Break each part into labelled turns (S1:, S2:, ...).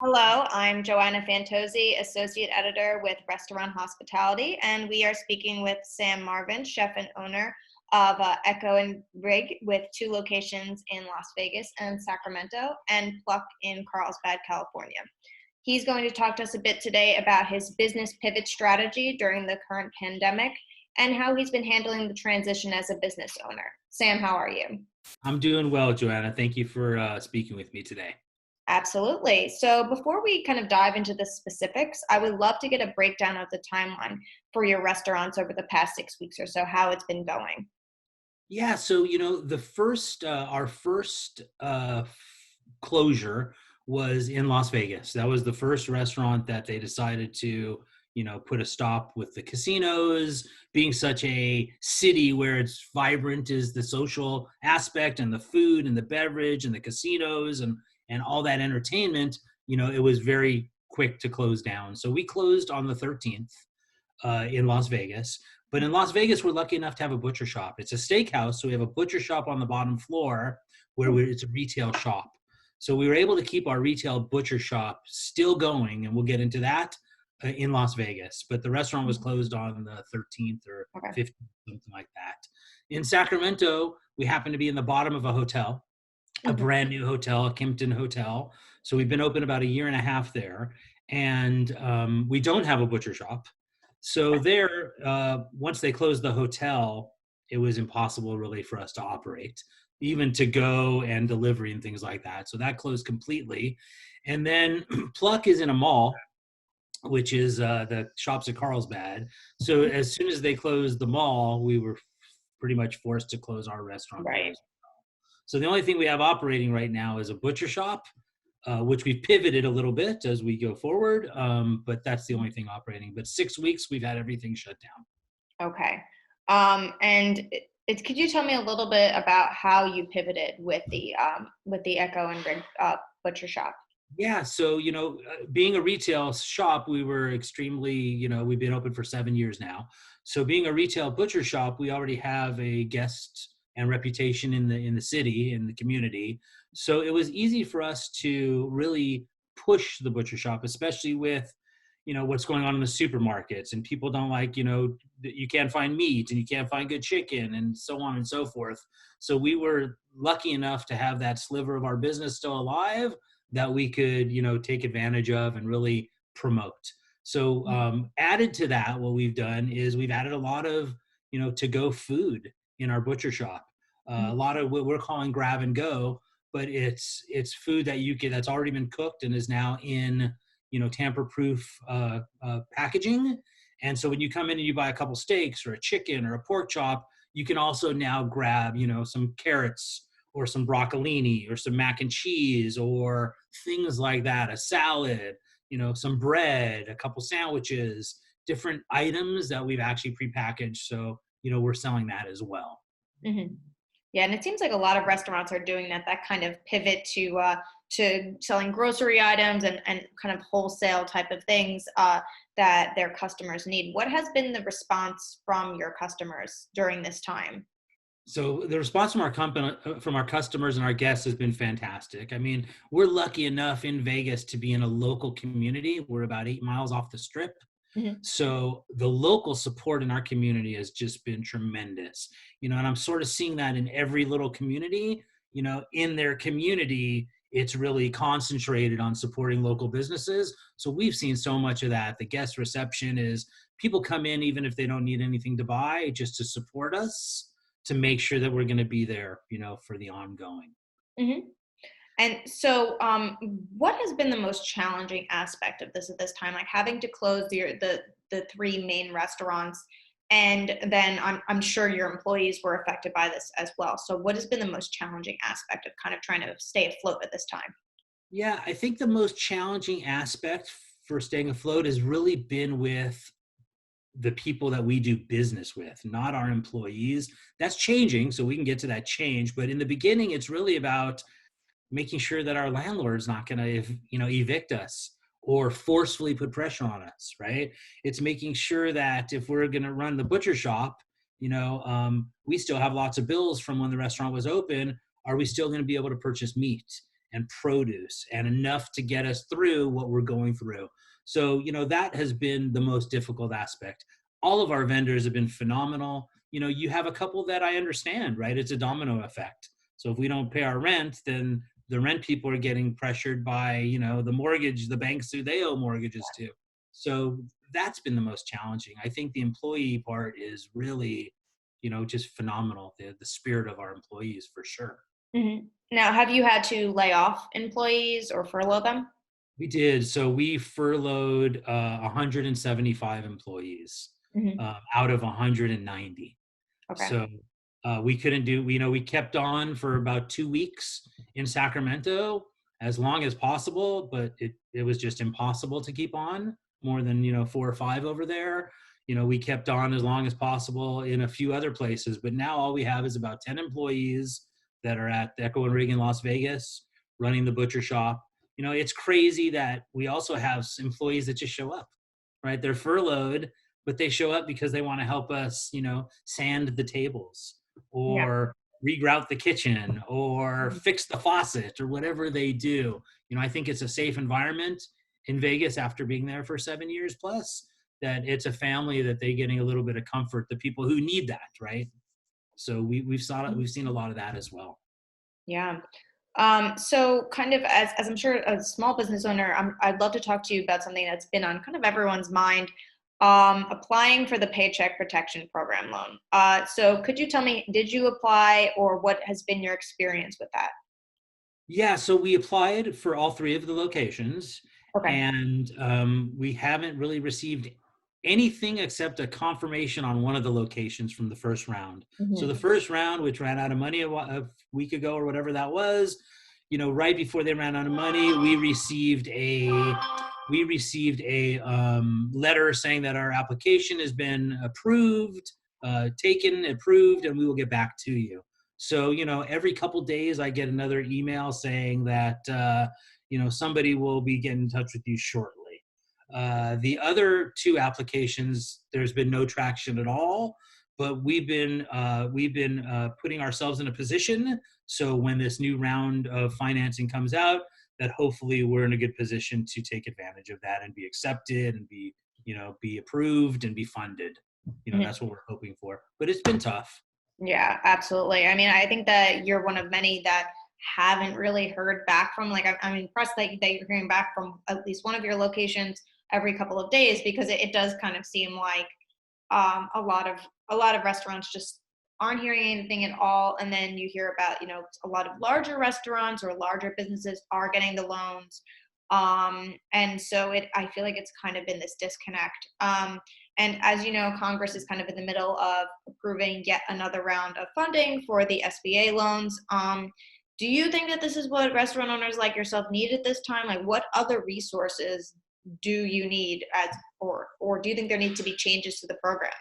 S1: Hello, I'm Joanna Fantozzi, Associate Editor with Restaurant Hospitality, and we are speaking with Sam Marvin, chef and owner of Echo and Rig, with two locations in Las Vegas and Sacramento, and Pluck in Carlsbad, California. He's going to talk to us a bit today about his business pivot strategy during the current pandemic and how he's been handling the transition as a business owner. Sam, how are you?
S2: I'm doing well, Joanna. Thank you for speaking with me today.
S1: Absolutely. So before we kind of dive into the specifics, I would love to get a breakdown of the timeline for your restaurants over the past 6 weeks or so, how it's been going.
S2: Yeah, so our first closure was in Las Vegas. That was the first restaurant that they decided to, put a stop with the casinos being such a city where it's vibrant is the social aspect and the food and the beverage and the casinos and all that entertainment. It was very quick to close down. So we closed on the 13th in Las Vegas. But in Las Vegas, we're lucky enough to have a butcher shop. It's a steakhouse, so we have a butcher shop on the bottom floor it's a retail shop. So we were able to keep our retail butcher shop still going, and we'll get into that in Las Vegas. But the restaurant was closed on the 13th or
S1: Okay.
S2: 15th, something like that. In Sacramento, we happen to be in the bottom of a hotel, a
S1: Mhm.
S2: brand new hotel, a Kimpton hotel. So we've been open about a year and a half there, and we don't have a butcher shop. So there, once they closed the hotel, it was impossible really for us to operate, even to go and delivery and things like that. So that closed completely. And then Pluck is in a mall, which is the shops at Carlsbad. So as soon as they closed the mall, we were pretty much forced to close our restaurant there.
S1: Right.
S2: So the only thing we have operating right now is a butcher shop, which we've pivoted a little bit as we go forward. But that's the only thing operating. But 6 weeks, we've had everything shut down.
S1: Okay. And could you tell me a little bit about how you pivoted with the Echo and Rig butcher shop?
S2: Yeah, so being a retail shop, we were extremely, we've been open for 7 years now. So being a retail butcher shop, we already have a guest and reputation in the city, in the community. So it was easy for us to really push the butcher shop, especially with what's going on in the supermarkets, and people don't like that you can't find meat and you can't find good chicken and so on and so forth. So we were lucky enough to have that sliver of our business still alive that we could take advantage of and really promote. So added to that, what we've done is we've added a lot of to go food in our butcher shop. A lot of what we're calling grab and go, but it's food that you get that's already been cooked and is now in tamper-proof packaging. And so when you come in and you buy a couple steaks or a chicken or a pork chop, you can also now grab some carrots or some broccolini or some mac and cheese or things like that, a salad, some bread, a couple sandwiches, different items that we've actually prepackaged. So we're selling that as well.
S1: Hmm. Yeah, and it seems like a lot of restaurants are doing that kind of pivot to selling grocery items and kind of wholesale type of things that their customers need. What has been the response from your customers during this time?
S2: So the response from our company, from our customers and our guests has been fantastic. I mean, we're lucky enough in Vegas to be in a local community. We're about 8 miles off the strip.
S1: Hmm.
S2: So the local support in our community has just been tremendous, and I'm sort of seeing that in every little community, in their community, it's really concentrated on supporting local businesses. So we've seen so much of that. The guest reception is people come in, even if they don't need anything to buy, just to support us, to make sure that we're going to be there, for the ongoing.
S1: Hmm. And so, what has been the most challenging aspect of this at this time? Like having to close the three main restaurants, and then I'm sure your employees were affected by this as well. So, what has been the most challenging aspect of kind of trying to stay afloat at this time?
S2: Yeah, I think the most challenging aspect for staying afloat has really been with the people that we do business with, not our employees. That's changing, so we can get to that change. But in the beginning, it's really about making sure that our landlord's not going to, evict us or forcefully put pressure on us, right? It's making sure that if we're going to run the butcher shop, we still have lots of bills from when the restaurant was open. Are we still going to be able to purchase meat? and produce and enough to get us through what we're going through. So, that has been the most difficult aspect. All of our vendors have been phenomenal. You have a couple that I understand, right? It's a domino effect. So if we don't pay our rent, then the rent people are getting pressured by, the mortgage, the banks who they owe mortgages to. So that's been the most challenging. I think the employee part is really, just phenomenal. The spirit of our employees, for sure.
S1: Hmm. Now, have you had to lay off employees or furlough them?
S2: We did. So we furloughed 175 employees
S1: Hmm.
S2: out of 190.
S1: Okay.
S2: So we couldn't do, we kept on for about 2 weeks in Sacramento as long as possible, but it was just impossible to keep on more than, 4 or 5 over there. We kept on as long as possible in a few other places, but now all we have is about 10 employees that are at the Echo and Rig in Las Vegas running the butcher shop. It's crazy that we also have employees that just show up, right? They're furloughed, but they show up because they want to help us, sand the tables
S1: Yeah.
S2: or regrout the kitchen or fix the faucet or whatever they do. I think it's a safe environment in Vegas after being there for 7 years plus, that it's a family that they're getting a little bit of comfort, the people who need that, right? So we've seen a lot of that as well.
S1: Yeah. So kind of as I'm sure a small business owner, I'd love to talk to you about something that's been on kind of everyone's mind, applying for the Paycheck Protection Program loan. So could you tell me, did you apply or what has been your experience with that?
S2: Yeah, so we applied for all 3 of the locations,
S1: Okay.
S2: and we haven't really received anything except a confirmation on one of the locations from the first round. So the
S1: Hmm.
S2: first round, which ran out of money a week ago or whatever that was, right before they ran out of money, we received a letter saying that our application has been approved, approved, and we will get back to you. So, every couple days I get another email saying that, somebody will be getting in touch with you shortly. The other 2 applications, there's been no traction at all, but we've been putting ourselves in a position. So when this new round of financing comes out, that hopefully we're in a good position to take advantage of that and be accepted and be approved and be funded. That's what we're hoping for. But it's been tough.
S1: Yeah, absolutely. I mean, I think that you're one of many that haven't really heard back from. Like, I'm impressed that you're hearing back from at least one of your locations every couple of days, because it does kind of seem like a lot of restaurants just aren't hearing anything at all. And then you hear about, a lot of larger restaurants or larger businesses are getting the loans. And so I feel like it's kind of been this disconnect. And as you know, Congress is kind of in the middle of approving yet another round of funding for the SBA loans. Do you think that this is what restaurant owners like yourself need at this time? Like, what other resources do you need or do you think there need to be changes to the program?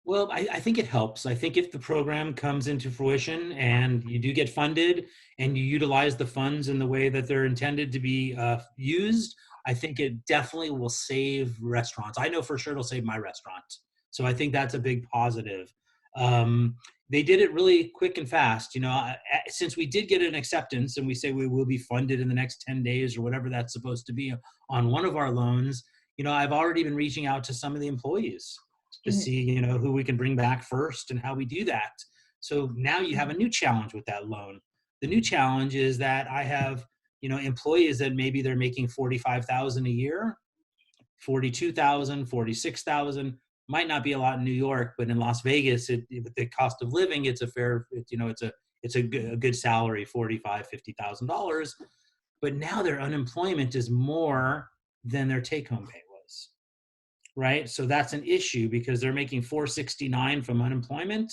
S2: Well, I think it helps. I think if the program comes into fruition and you do get funded and you utilize the funds in the way that they're intended to be used, I think it definitely will save restaurants. I know for sure it'll save my restaurant. So I think that's a big positive. They did it really quick and fast. Since we did get an acceptance and we say we will be funded in the next 10 days or whatever that's supposed to be on one of our loans, I've already been reaching out to some of the employees to
S1: Mhm.
S2: see, who we can bring back first and how we do that. So now you have a new challenge with that loan. The new challenge is that I have, employees that maybe they're making 45,000 a year, 42,000, 46,000. Might not be a lot in New York, but in Las Vegas, with the cost of living, it's a fair, it's a good salary, 45, $50,000. But now their unemployment is more than their take-home pay was, right? So that's an issue because they're making 469 from unemployment,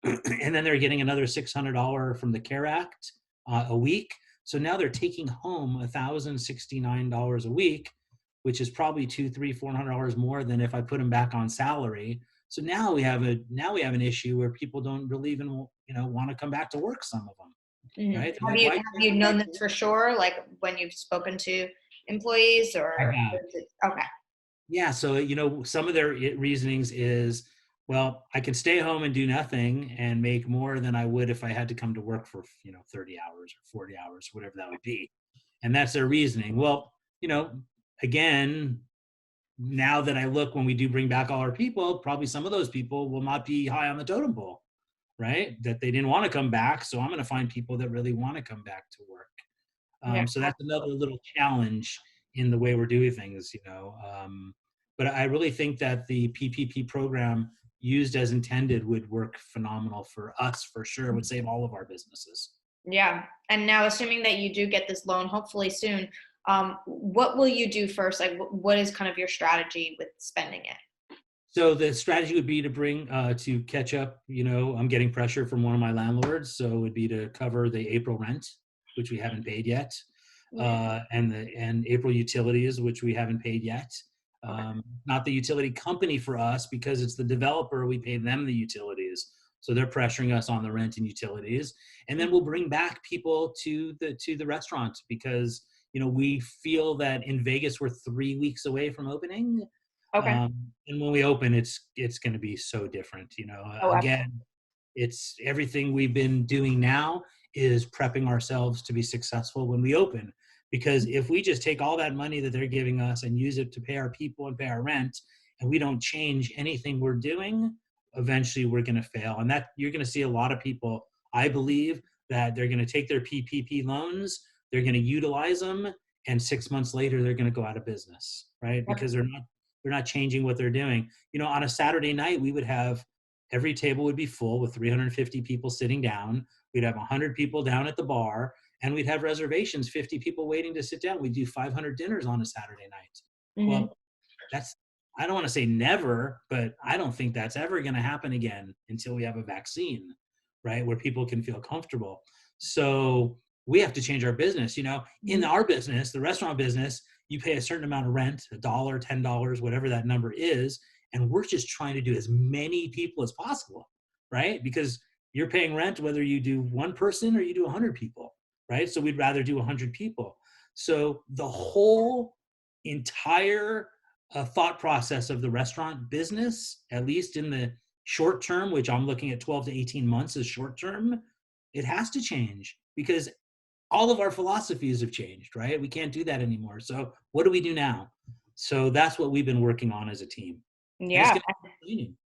S2: and then they're getting another $600 from the CARE Act a week. So now they're taking home $1,069 a week, which is probably $200, $300, $400 more than if I put them back on salary. So now we have an issue where people don't really even want to come back to work. Some of them,
S1: Mhm.
S2: right? They're
S1: Have
S2: like,
S1: you
S2: why
S1: have
S2: can't I
S1: you
S2: come
S1: known
S2: back to
S1: this
S2: work?
S1: for sure? Like when you've spoken to employees,
S2: I
S1: or
S2: have.
S1: is it okay?
S2: Yeah, so some of their reasonings is Well, I can stay home and do nothing and make more than I would if I had to come to work for, 30 hours or 40 hours, whatever that would be. And that's their reasoning. Well, again, now that I look, when we do bring back all our people, probably some of those people will not be high on the totem pole, right? That they didn't want to come back. So I'm going to find people that really want to come back to work.
S1: Yeah.
S2: So that's another little challenge in the way we're doing things. But I really think that the PPP program used as intended would work phenomenal for us for sure. Would save all of our businesses.
S1: Yeah. And now, assuming that you do get this loan, hopefully soon, what will you do first? Like, what is kind of your strategy with spending it?
S2: So the strategy would be to bring to catch up. I'm getting pressure from one of my landlords, so it would be to cover the April rent, which we haven't paid yet,
S1: Yeah.
S2: and April utilities, which we haven't paid yet.
S1: Okay.
S2: Not the utility company for us, because it's the developer. We pay them the utilities, so they're pressuring us on the rent and utilities. And then we'll bring back people to the restaurant, because we feel that in Vegas we're 3 weeks away from opening.
S1: Okay.
S2: And when we open, it's going to be so different.
S1: Oh, absolutely.
S2: Again, it's everything we've been doing now is prepping ourselves to be successful when we open. Because if we just take all that money that they're giving us and use it to pay our people and pay our rent, and we don't change anything we're doing, eventually we're going to fail. And that you're going to see a lot of people, I believe, that they're going to take their PPP loans, they're going to utilize them, and 6 months later they're going to go out of business, right? Because they're not changing what they're doing. On a Saturday night, we would have every table would be full with 350 people sitting down. We'd have 100 people down at the bar, and we'd have reservations, 50 people waiting to sit down. We'd do 500 dinners on a Saturday night.
S1: Hmm.
S2: Well, that's, I don't want to say never, but I don't think that's ever going to happen again until we have a vaccine, right? Where people can feel comfortable. So we have to change our business. In our business, the restaurant business, you pay a certain amount of rent, $1, $10, whatever that number is. And we're just trying to do as many people as possible, right? Because you're paying rent whether you do one person or you do 100 people, right? So we'd rather do 100 people. So the whole entire thought process of the restaurant business, at least in the short term, which I'm looking at 12 to 18 months as short term, it has to change, because all of our philosophies have changed, right? We can't do that anymore. So what do we do now? So that's what we've been working on as a team. And it's
S1: Yeah.
S2: going to be training.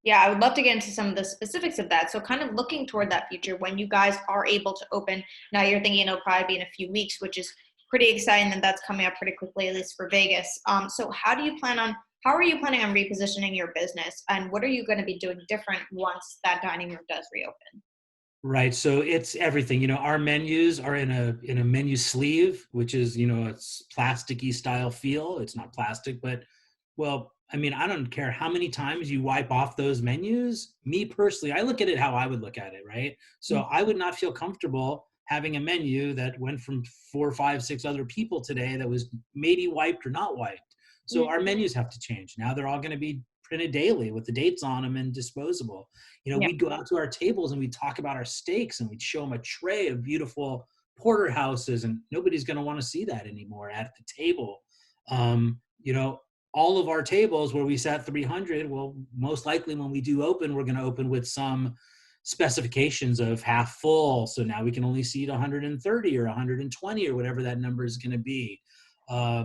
S1: Yeah, I would love to get into some of the specifics of that. So, kind of looking toward that future when you guys are able to open. Now, you're thinking it'll probably be in a few weeks, which is pretty exciting that that's coming up pretty quickly, at least for Vegas. So, how are you planning on repositioning your business, and what are you going to be doing different once that dining room does reopen?
S2: Right. So it's everything. Our menus are in a menu sleeve, which is, it's plasticky style feel. It's not plastic, but well, I mean, I don't care how many times you wipe off those menus. Me personally, I look at it how I would look at it, right? So I would not feel comfortable having a menu that went from 4, 5, 6 other people today that was maybe wiped or not wiped. So our menus have to change. Now they're all going to be printed daily with the dates on them and disposable.
S1: Yeah.
S2: We'd go out to our tables and we'd talk about our steaks, and we'd show them a tray of beautiful porterhouses, and nobody's going to want to see that anymore at the table. Um, you know, all of our tables where we sat 300, well, most likely when we do open, we're going to open with some specifications of half full. So now we can only seat 130 or 120 or whatever that number is going to be. How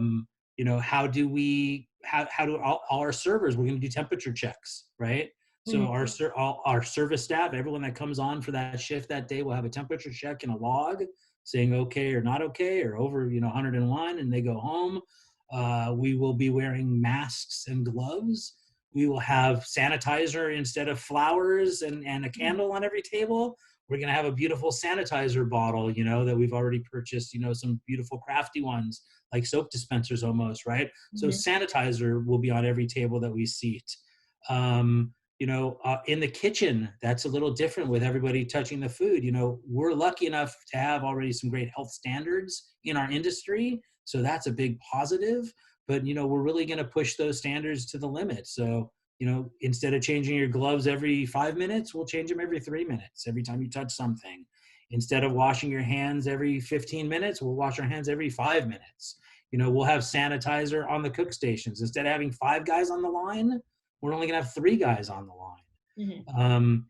S2: do all our servers, we're going to do temperature checks, right? So our service staff, everyone that comes on for that shift that day, will have a temperature check and a log saying okay or not okay or over 101, and they go home. We will be wearing masks and gloves. We will have sanitizer instead of flowers and a candle on every table. We're going to have a beautiful sanitizer bottle, that we've already purchased, some beautiful crafty ones like soap dispensers almost, right? So sanitizer will be on every table that we seat. In the kitchen, that's a little different with everybody touching the food. We're lucky enough to have already some great health standards in our industry. So that's a big positive. But, we're really going to push those standards to the limit. So, instead of changing your gloves every 5 minutes, we'll change them every 3 minutes, every time you touch something. Instead of washing your hands every 15 minutes, we'll wash our hands every 5 minutes. We'll have sanitizer on the cook stations. Instead of having 5 guys on the line, we're only going to have 3 guys on the line.
S1: Mhm.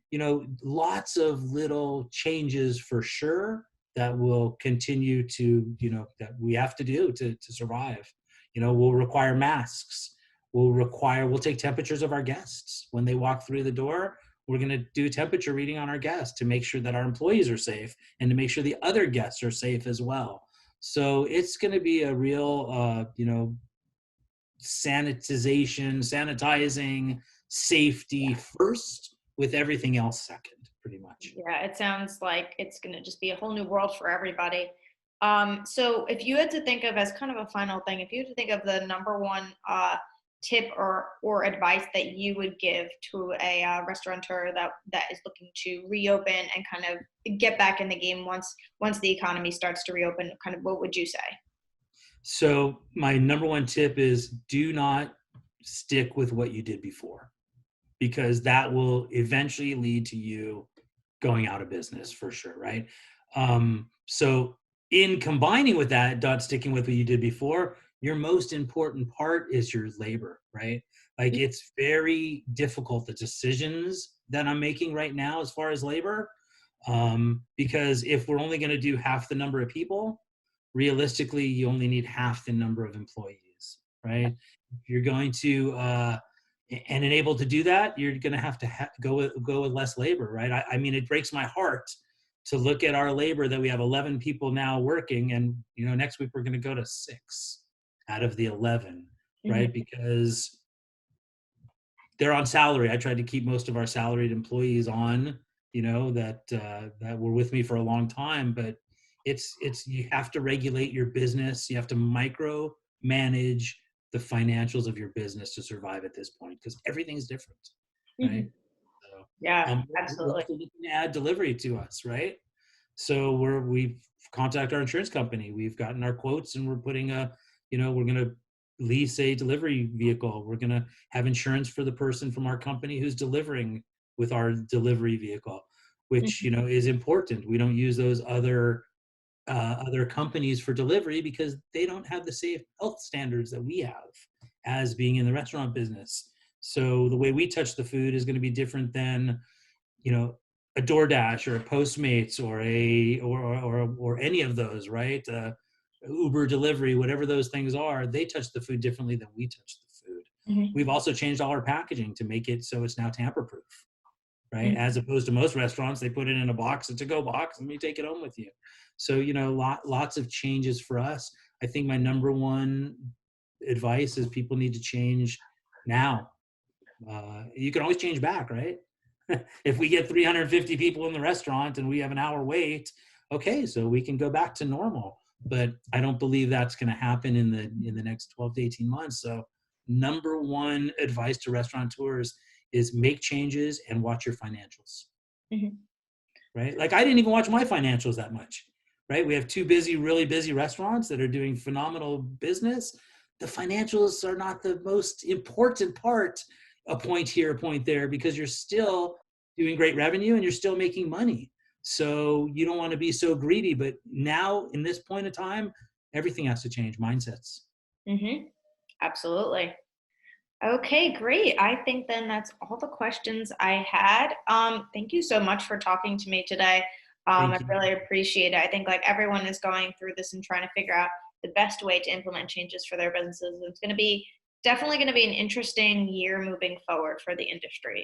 S2: Lots of little changes for sure that will continue to, that we have to do to survive. We'll require masks. We'll take temperatures of our guests when they walk through the door. We're going to do temperature reading on our guests to make sure that our employees are safe and to make sure the other guests are safe as well. So it's going to be a real, sanitizing, safety first with everything else second, pretty much.
S1: Yeah, it sounds like it's going to just be a whole new world for everybody. So if you had to think of, as kind of a final thing, if you had to think of the number one tip or advice that you would give to a restaurateur that is looking to reopen and kind of get back in the game once the economy starts to reopen, kind of what would you say?
S2: So my number one tip is do not stick with what you did before, because that will eventually lead to you going out of business for sure, right? So in combining with that, not sticking with what you did before, your most important part is your labor, right? Like it's very difficult, the decisions that I'm making right now as far as labor, because if we're only going to do half the number of people, realistically, you only need half the number of employees, right? If you're going to and able to do that, you're going to have to go with less labor, right? I mean, it breaks my heart to look at our labor that we have 11 people now working, and next week we're going to go to 6 out of the 11,
S1: Mhm.
S2: right? Because they're on salary. I tried to keep most of our salaried employees on, that were with me for a long time, but it's you have to regulate your business. You have to micro manage the financials of your business to survive at this point, because everything's different, right?
S1: Mhm.
S2: So
S1: Yeah,
S2: we're
S1: absolutely.
S2: also looking to add delivery to us, right? So we've contacted our insurance company. We've gotten our quotes, and we're putting we're going to lease a delivery vehicle. We're going to have insurance for the person from our company who's delivering with our delivery vehicle, which
S1: Mhm.
S2: is important. We don't use those other companies for delivery because they don't have the safe health standards that we have as being in the restaurant business. So the way we touch the food is going to be different than a DoorDash or a Postmates or or any of those, right? Uber delivery, whatever those things are, they touch the food differently than we touch the food.
S1: Mhm.
S2: We've also changed all our packaging to make it so it's now tamper proof, right?
S1: Mhm.
S2: As opposed to most restaurants, they put it in a box, a to-go box, and you take it home with you. So, lots of changes for us. I think my number one advice is people need to change now. You can always change back, right? If we get 350 people in the restaurant and we have an hour wait, okay, so we can go back to normal. But I don't believe that's going to happen in the next 12 to 18 months. So number one advice to restaurateurs is make changes and watch your financials,
S1: Mhm.
S2: right? Like I didn't even watch my financials that much, right? We have two really busy restaurants that are doing phenomenal business. The financials are not the most important part, a point here, a point there, because you're still doing great revenue and you're still making money. So you don't want to be so greedy. But now, in this point of time, everything has to change mindsets.
S1: Mhm. Absolutely. Okay, great. I think then that's all the questions I had. Thank you so much for talking to me today. I
S2: Thank you.
S1: really appreciate it. I think like everyone is going through this and trying to figure out the best way to implement changes for their businesses. It's going to be definitely going to be an interesting year moving forward for the industry.